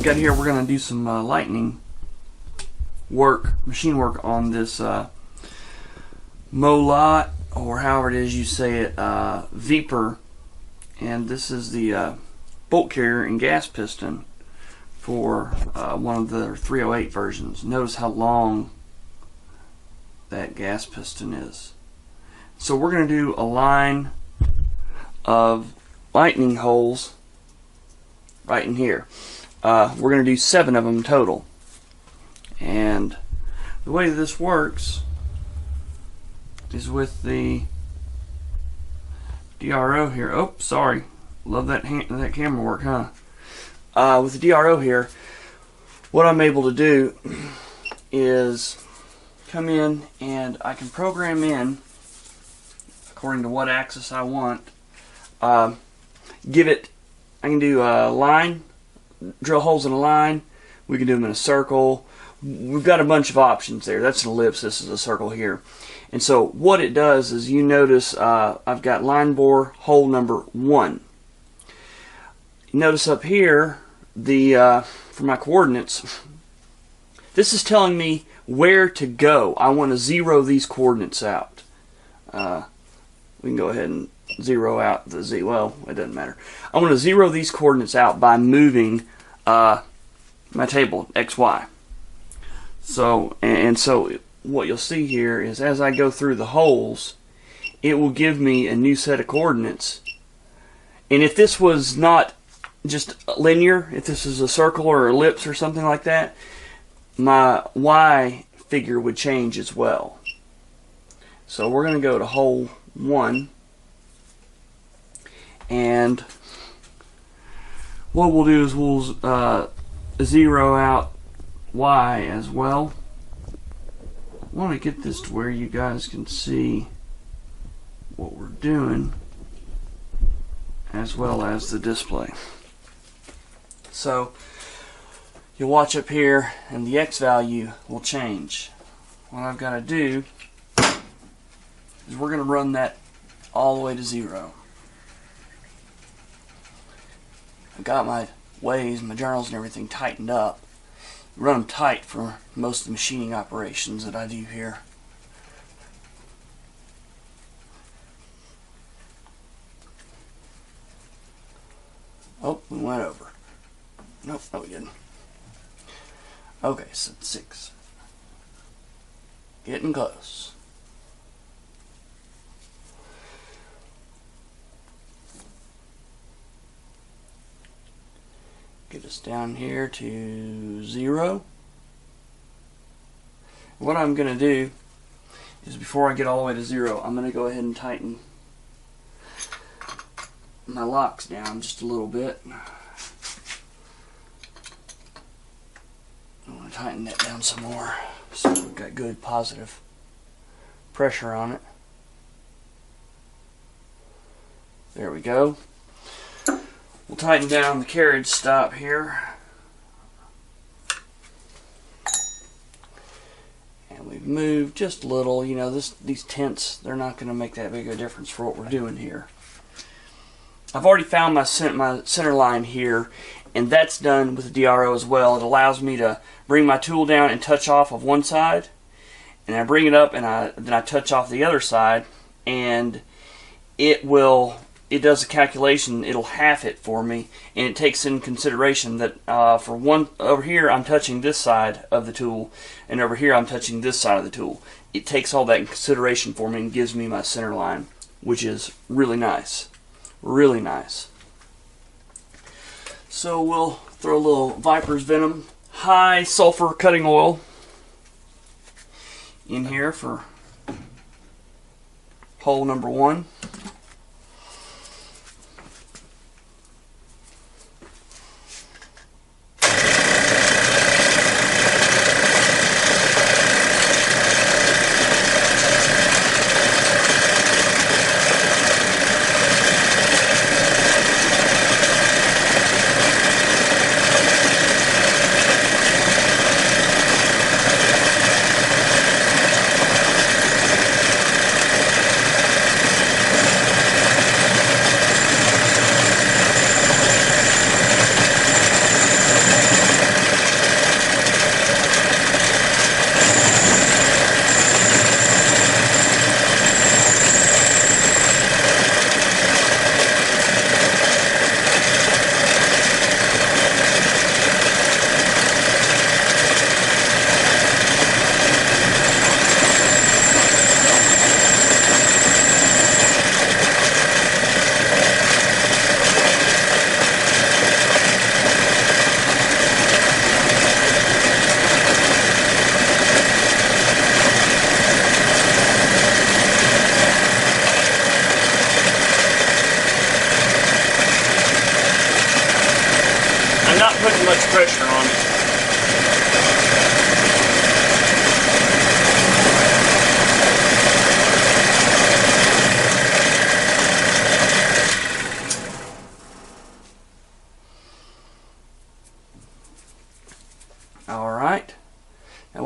got here, we're going to do some lightning work, machine work on this Molot, or however it is you say it, Viper, and this is the bolt carrier and gas piston for one of the 308 versions. Notice how long that gas piston is. So we're going to do a line of lightning holes right in here. We're going to do 7 of them total. And the way this works is with the DRO here. Oh, sorry. Love that camera work, huh? With the DRO here, what I'm able to do is come in and I can program in according to what axis I want. I can do a line, drill holes in a line. We can do them in a circle. We've got a bunch of options there. That's an ellipse. This is a circle here. And so what it does is, you notice I've got line bore hole number 1. Notice up here, for my coordinates, this is telling me where to go. I want to zero these coordinates out. We can go ahead and zero out the Z. Well, it doesn't matter. I want to zero these coordinates out by moving my table XY. So what you'll see here is, as I go through the holes, it will give me a new set of coordinates. And if this was not just linear, if this is a circle or ellipse or something like that, my Y figure would change as well. So we're going to go to hole 1, and what we'll do is we'll zero out Y as well. I want to get this to where you guys can see what we're doing, as well as the display. So you'll watch up here and the X value will change. What I've got to do is we're going to run that all the way to 0. I've got my ways, my journals and everything tightened up. Run them tight for most of the machining operations that I do here. Oh, we went over. Nope, no we didn't. Okay, so 6. Getting close. Get us down here to 0. What I'm going to do is, before I get all the way to 0, I'm going to go ahead and tighten my locks down just a little bit. I want to tighten that down some more so we've got good positive pressure on it. There we go. We'll tighten down the carriage stop here. And we've moved just a little. You know, these tents, they're not going to make that big of a difference for what we're doing here. I've already found my center line here, and that's done with the DRO as well. It allows me to bring my tool down and touch off of one side, and I bring it up and then I touch off the other side, and it does a calculation. It'll half it for me, and it takes in consideration that for one over here I'm touching this side of the tool, and over here I'm touching this side of the tool. It takes all that in consideration for me and gives me my center line, which is really nice. Really nice. So we'll throw a little Viper's Venom high sulfur cutting oil in here for hole number 1.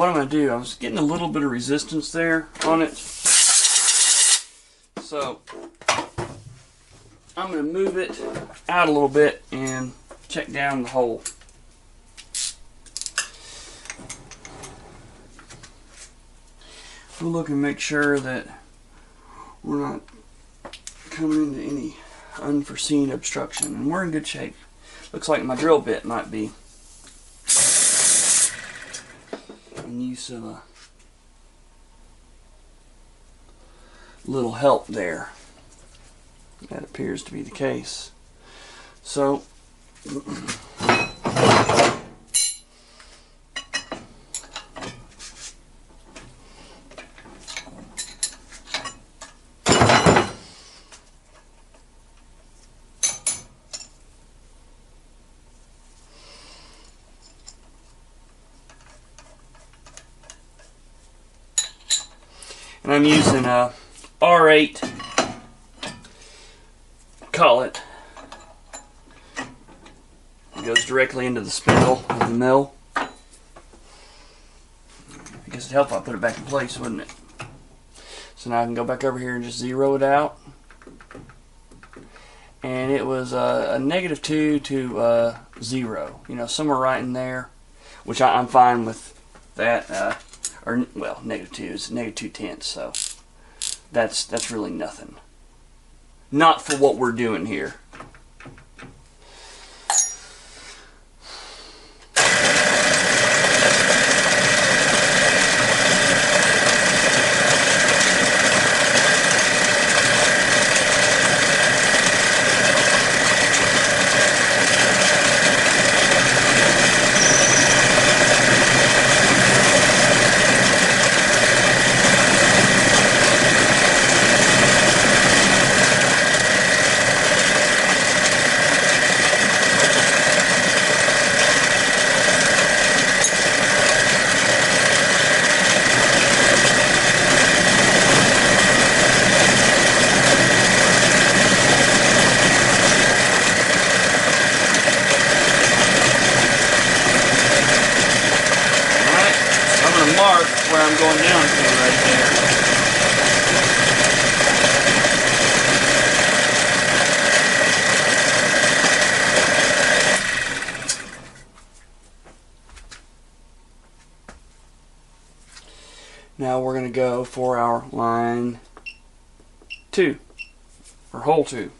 what I'm going to do, I was getting a little bit of resistance there on it. So I'm going to move it out a little bit and check down the hole. We'll look and make sure that we're not coming into any unforeseen obstruction, and we're in good shape. Looks like my drill bit might be in use of a little help there. That appears to be the case. So and I'm using a R8 collet. It goes directly into the spindle of the mill. I guess it'd help if I put it back in place, wouldn't it? So now I can go back over here and just zero it out. And it was a -2 to 0. You know, somewhere right in there, which I'm fine with that. Or well, -2 is -2/10, so that's really nothing. Not for what we're doing here. Mark where I'm going down to right there. Now we're going to go for our line 2, or hole 2.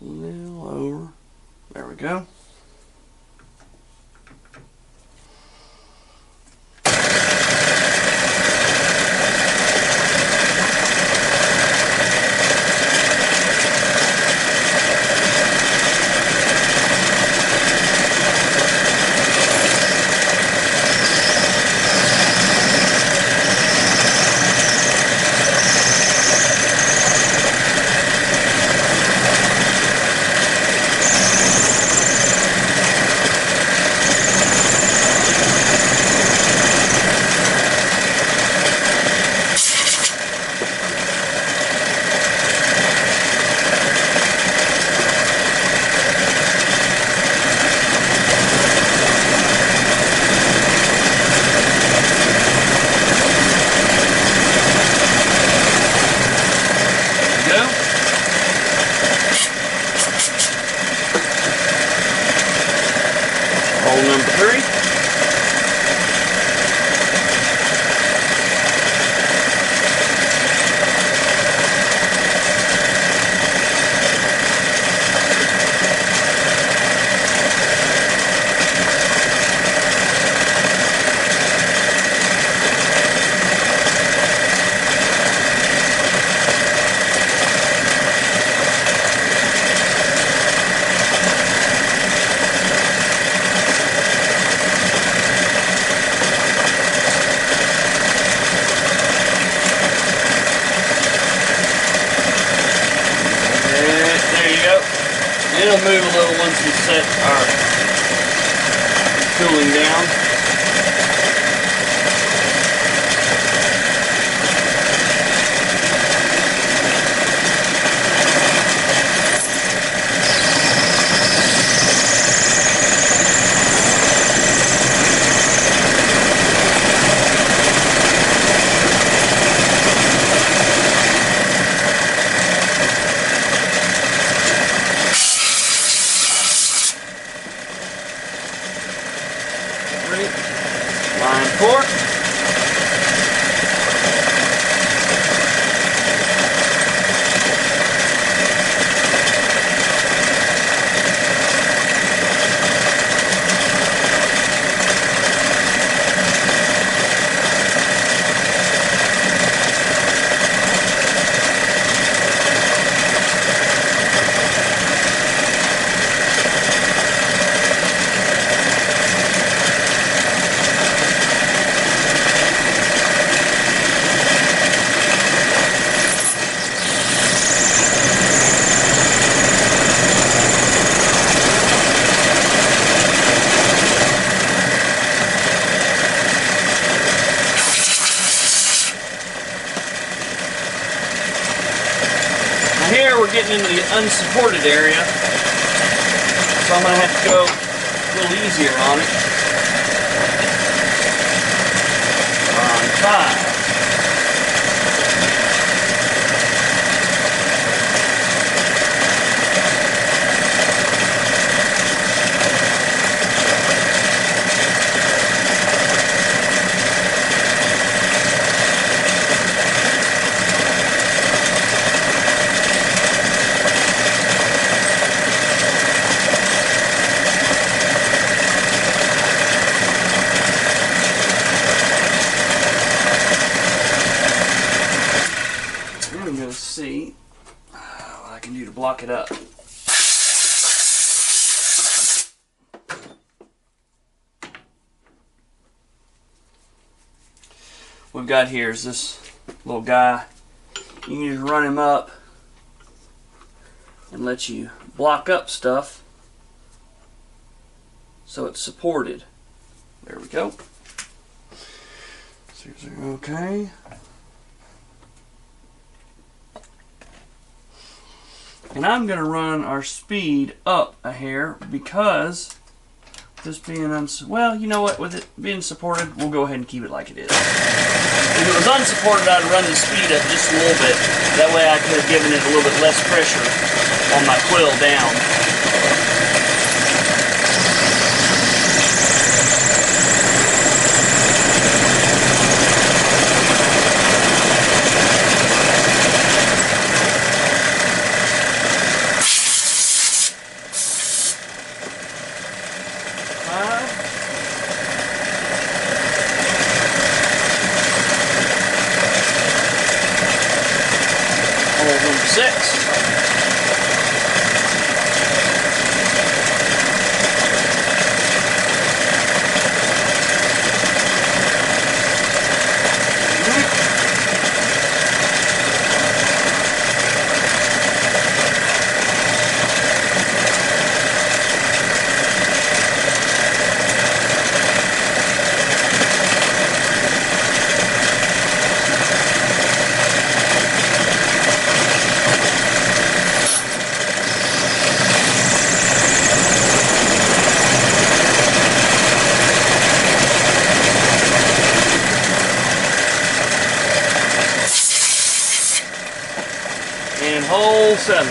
A little over. There we go. Hole number 3. It'll move a little once we set our cooling down. Line 4. Here we're getting into the unsupported area, so I'm going to have to go a little easier on it. On 5. I'm going to see what I can do to block it up. What we've got here is this little guy. You can just run him up and let you block up stuff so it's supported. There we go. Okay. And I'm going to run our speed up a hair because this being well, you know what, with it being supported, we'll go ahead and keep it like it is. If it was unsupported, I'd run the speed up just a little bit. That way I could have given it a little bit less pressure on my quill down. Number 6. And hole 7.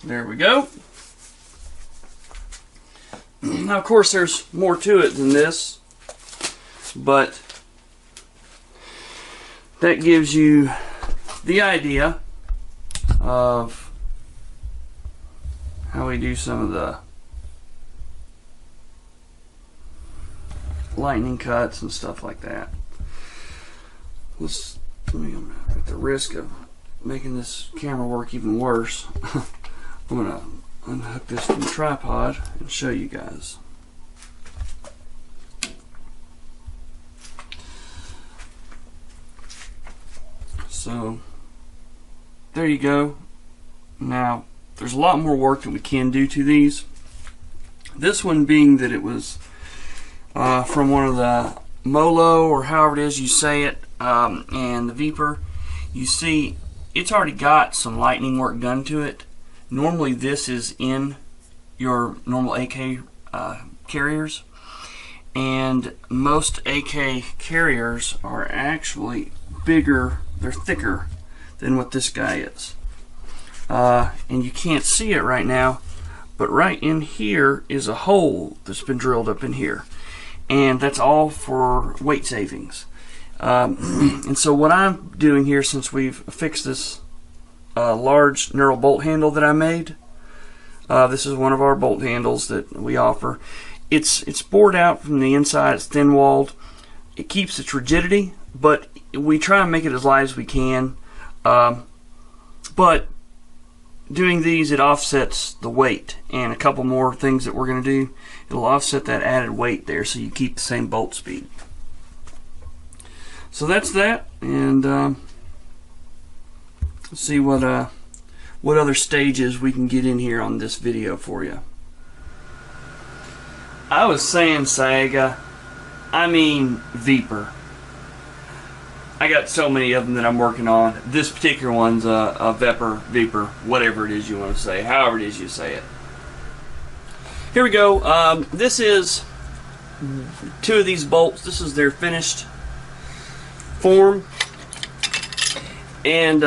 There we go. Now, of course, there's more to it than this, but that gives you the idea of how we do some of the lightning cuts and stuff like that. At the risk of making this camera work even worse, I'm gonna unhook this from the tripod and show you guys. So there you go. Now there's a lot more work that we can do to these. This one being that it was from one of the Molo, or however it is you say it, and the Viper. You see it's already got some lightning work done to it. Normally this is in your normal AK carriers, and most AK carriers are actually bigger, they're thicker than what this guy is. And you can't see it right now, but right in here is a hole that's been drilled up in here, and that's all for weight savings. And so what I'm doing here, since we've fixed this large knurled bolt handle that I made, this is one of our bolt handles that we offer. It's bored out from the inside, it's thin walled, it keeps its rigidity, but we try and make it as light as we can. But doing these, it offsets the weight, and a couple more things that we're going to do, it'll offset that added weight there, so you keep the same bolt speed. So that's that, and let's see what other stages we can get in here on this video for you. I was saying Saiga, I mean Viper. I got so many of them that I'm working on. This particular one's a Viper, whatever it is you want to say, however it is you say it. Here we go. This is two of these bolts. This is their finished form, and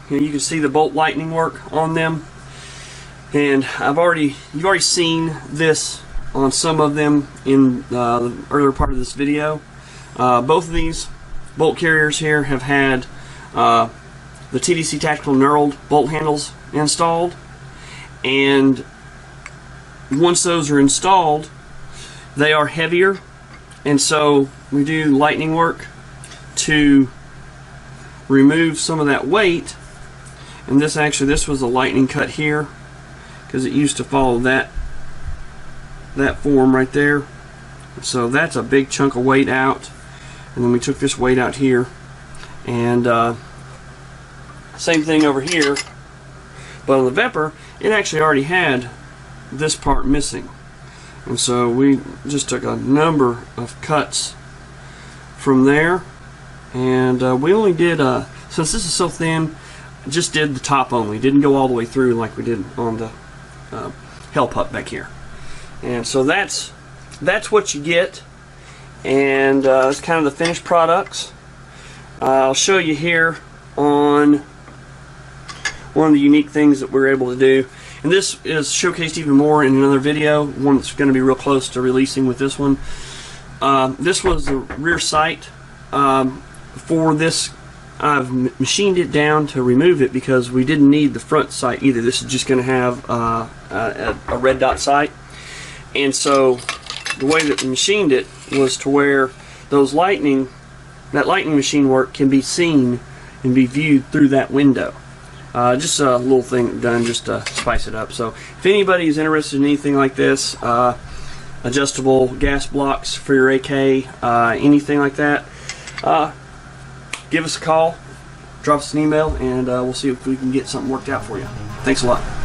you can see the bolt lightning work on them. And you've already seen this on some of them in the earlier part of this video. Both of these bolt carriers here have had the TDCtactical knurled bolt handles installed, and once those are installed, they are heavier, and so we do lightning work to remove some of that weight. And this was a lightning cut here, because it used to follow that form right there. So that's a big chunk of weight out, and then we took this weight out here, and same thing over here. But on the Viper, it actually already had this part missing, and so we just took a number of cuts from there, and we only did, since this is so thin, just did the top only, didn't go all the way through like we did on the Hell Pup back here. And so that's what you get, and it's kind of the finished products. I'll show you here on one of the unique things that we're able to do, and this is showcased even more in another video, one that's going to be real close to releasing with this one. This was the rear sight for this. I've machined it down to remove it because we didn't need the front sight either. This is just going to have a red dot sight, and so the way that we machined it was to where that lightning machine work can be seen and be viewed through that window. Just a little thing done just to spice it up. So if anybody is interested in anything like this, adjustable gas blocks for your AK, anything like that, give us a call, drop us an email, and we'll see if we can get something worked out for you. Thanks a lot.